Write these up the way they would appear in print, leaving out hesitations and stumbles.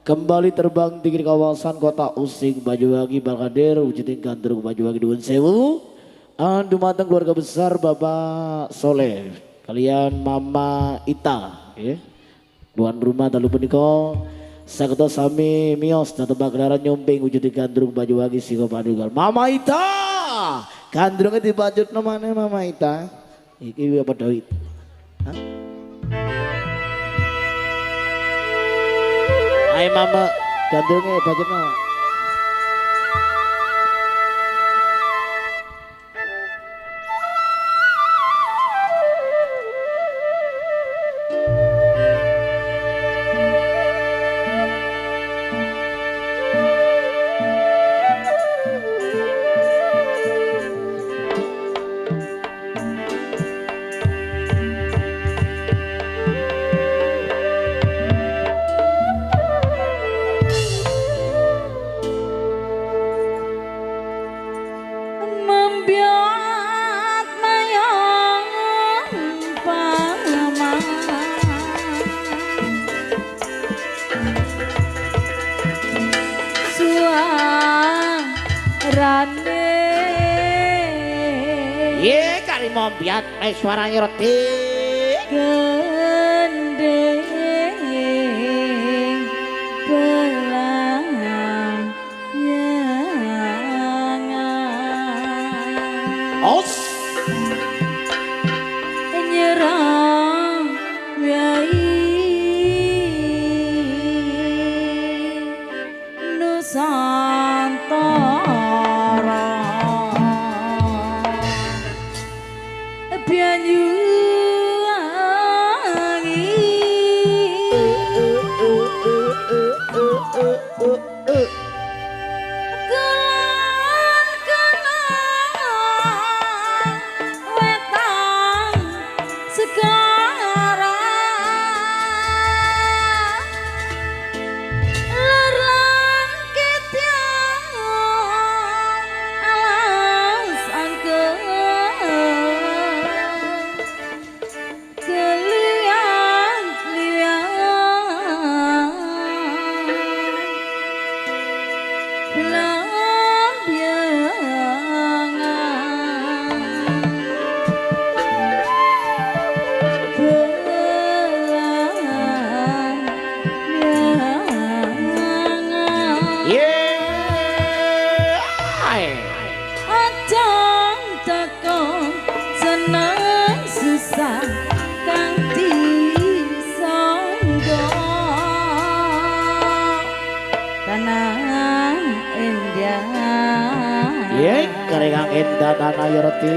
Kembali terbang tinggi di kawasan kota Using Banyuwangi Balkadir wujudin gandrung Banyuwangi Nuwun Sewu. Dumateng keluarga besar Bapak Soleh kalian Mama Ita ya. Tuan rumah dalu punika saged sami miyos dateng pagelaran nyomping wujudin gandrung Banyuwangi Singo Padugal. Mama Ita gandrungnya dibajutno maneh Mama Ita. Iki apa Dawid? Hah? Ayo mama gandrungnya budgetnya. Ye kali mombiat suaranya roti gendeng belang yangan os nyerang yai Nusantara Karengang endah tanah ya roti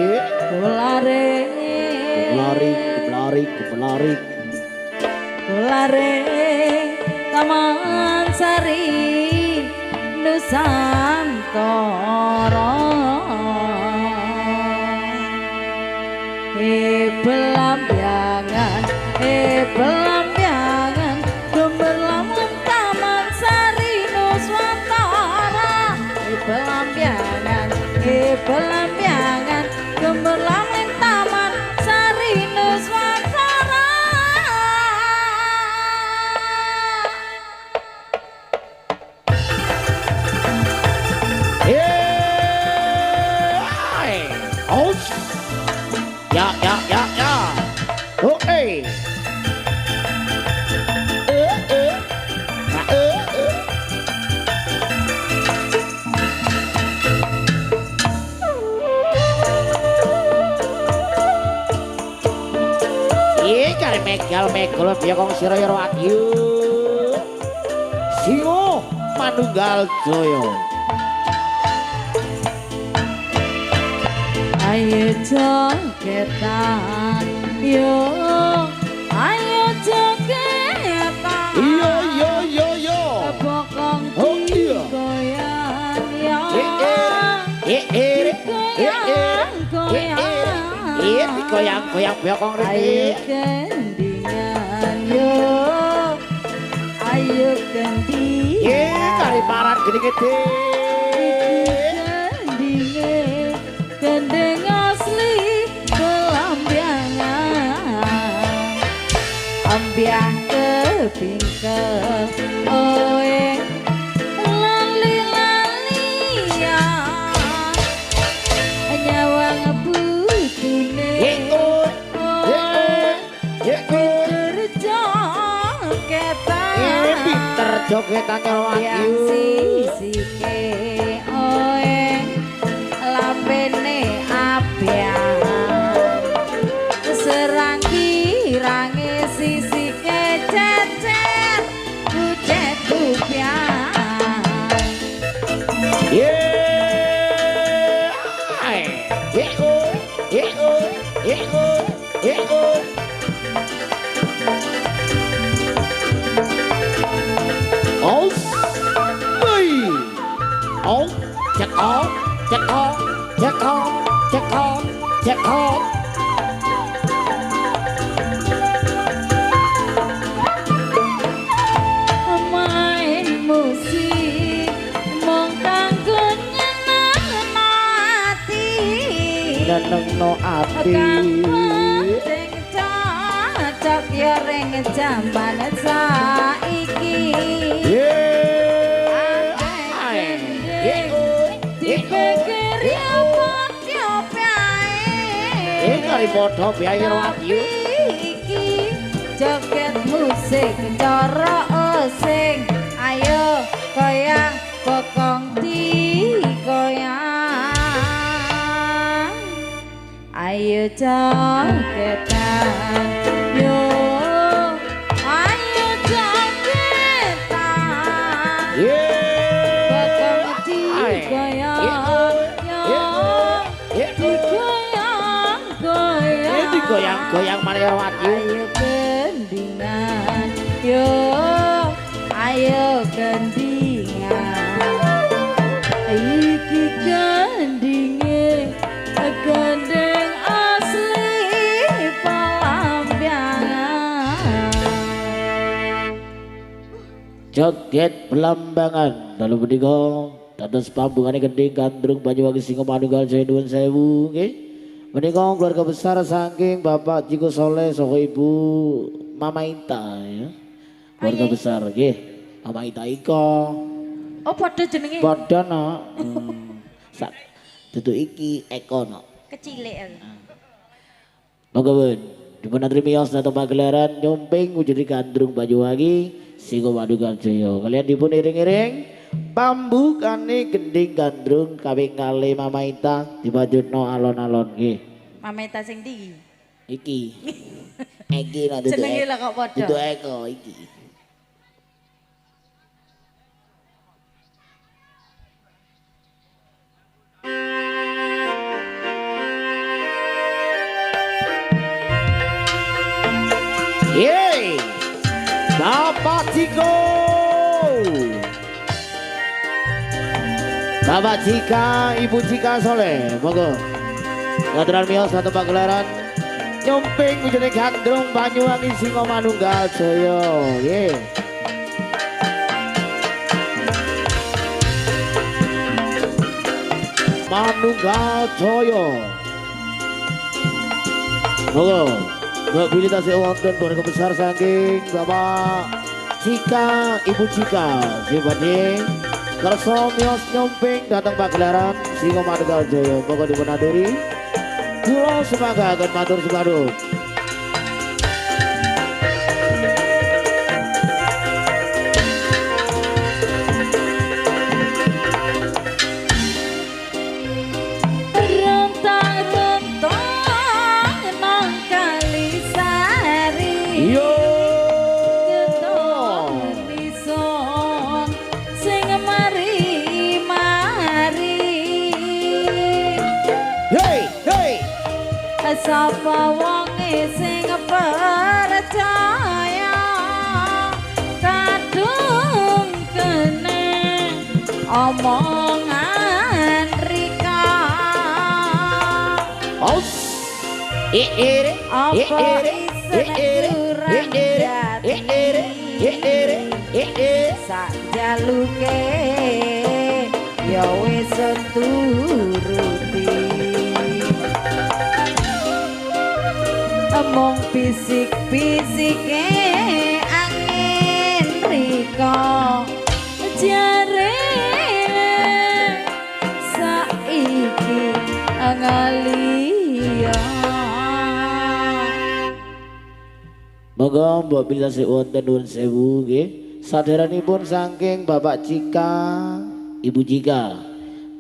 Kularing Taman Sari Nusantara Belambangan gemerlang Taman Sari Nusantara Belambangan gemerlang Taman Sari Nusantara os ya oke cari megal biar kong sirayaro adyu Singo Manunggal Joyo. Ayo jogetan yo ayo jogetan yo bokong goyang yo goyang bokong ayo gendingan yo ayo gendingan kari paran gede-gede gendeng asli Belambangan ambiang kepingke oe jogetan nyolong yang sisike oe lapene apian serangki-rangi sisike cecer bujet tupian yeah oh mày oh chắc con main musik mong kanggo nyeneng ati nyeneng no ati sing cocok ya ring jaman saiki dipikir ya padha piye kari padha piye ati iki joget musik cara osing ayo goyang bokong di goyang ayo jogetan yo ayo jogetan bokong di goyang yo goyang Maria Wati ayo gendingan yo ayo gendingan iki gendinge gendeng asli Pelambangan joget Pelambangan dalu punika dados pambungane gending Gandrung Banyuwangi Singo Manunggal Jaya nuwun sewu nggih. Menika keluarga besar saking Bapak Jiko Soleh saka Ibu Mama Inta ya. Keluarga besar nggih. Mama Inta iko. oh padha jenenge Padha no. Sak dudu iki Eko no. kecilik Monggo pun dipun aturi miyos dateng pagelaran nyomping wujudi Gandrung Banyuwangi Singo Manunggal Jaya. Kalian dipun iring-iring pambukane gending Gandrung kawing kalih Mama Inta dipajutno alon-alon nggih. Mama Inta sing ndi Iki. Iki lah dudu. jenenge lah kok padha Dudu Eko iki. Yeay. Bapak Ciko. Bapak Cika, Ibu Cika Soleh, monggo. Ngaturan miyos satu pagelaran nyomping wujuding Gandrung Banyuwangi Singo Manunggal Jaya. Nggih. Manunggal Jaya. Monggo. Mobilisasi wonten keluarga besar saking Bapak Cika, Ibu Cika, Sibadi. Kerso miyos nyomping datang pagelaran Singo Manunggal Jaya. Monggo dipun aturi. Kula semagaken matur sumadun. rentang-rentang nang Kalisari Yo. Keton bison sing mari-mari Hey, hey. sapa wonge sing percaya kadung kene omongan Rika Aus. apa sak jaluke ya wis turuti among fisik-fisike angin rika jare saiki ngalia Moga mbok bilasi wonten nuwun sewu nggih. Saderanipun saking Bapak Cika, Ibu Cika,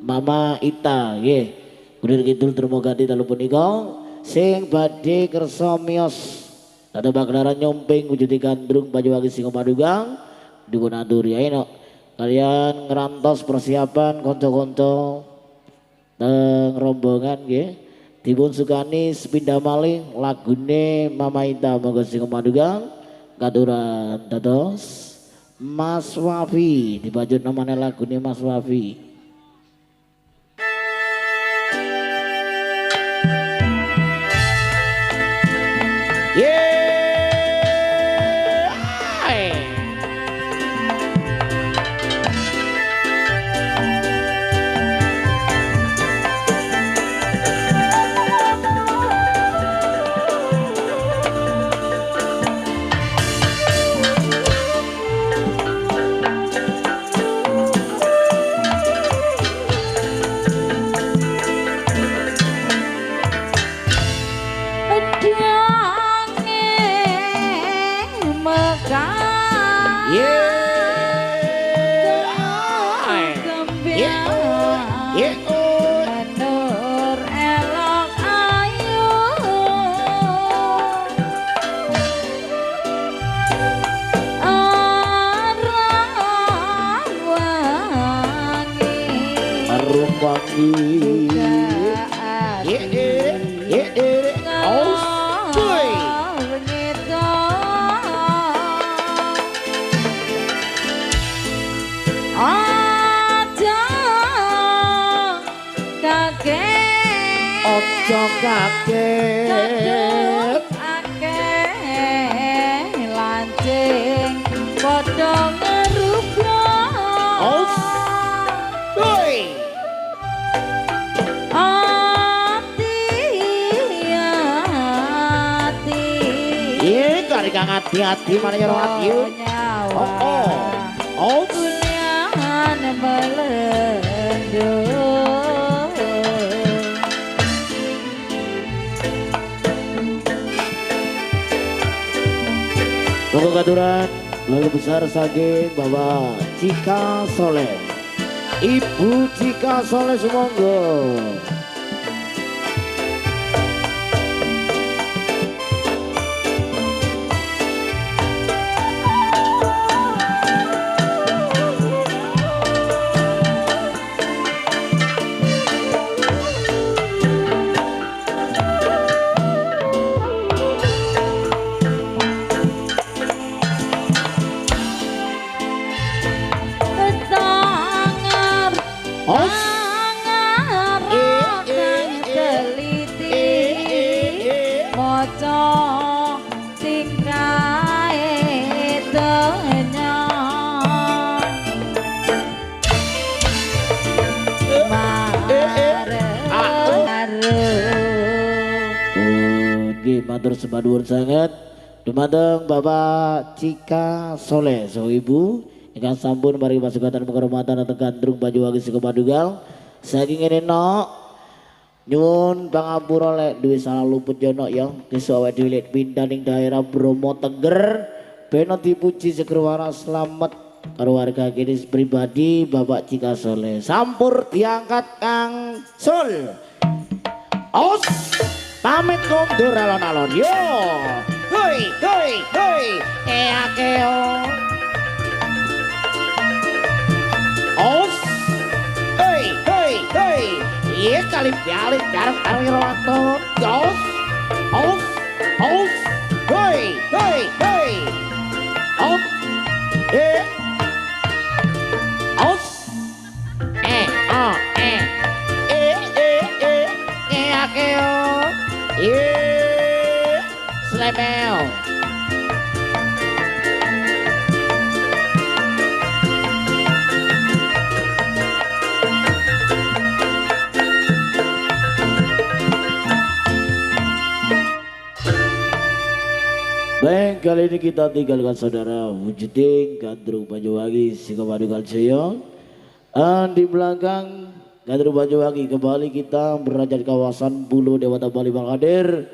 Mama Ita nggih. Kudir kidul termogati dalu punika sing badhe kersa miyos dhateng pagelaran nyomping wujudi gandrung Banyuwangi Singo Padugang dipun aturi ayo kalian ngerantos persiapan kanca-kanca teng rombongan nggih dipun sukani sepindah malih lagune Mama Ita monggo Singo Padugang katuran dados Mas Wafi dibajut namanya lagune Mas Wafi. Ojo kaget akeh lancing padha ngerubah Cari kang hati-hati mana ya hati. Kunyan melendung. Monggo katuran lalu besar saking Bapak Cika Soleh, Ibu Cika Soleh sumangga. Matur sembah nuwun sanget dumateng Bapak Cika Soleh so Ibu ingkang sampun maringi pasugatan penghormatan dateng Gandrung Banyuwangi Singo Padugang saking ngene nok nyuwun pangapura lek duwe salah luput yo nok ya desa awake dhewe lek pindah ning daerah Bromo Tengger beno dipuji seger waras slamet karo warga kene pribadi Bapak Cika Soleh sampur diangkat Kang Sul os pamit kondur alon-alon yo hoi akeo os hoi iya kali balik jarang Irwanto os hoi os akeo Slemel. Baik, kali ini kita tinggalkan saudara wujuding Gandrung Banyuwangi Singo Padugang Jaya. Dan di belakang Gandrung Banyuwangi kembali kita berada di kawasan Bulu Dewata Bali Bangkadir.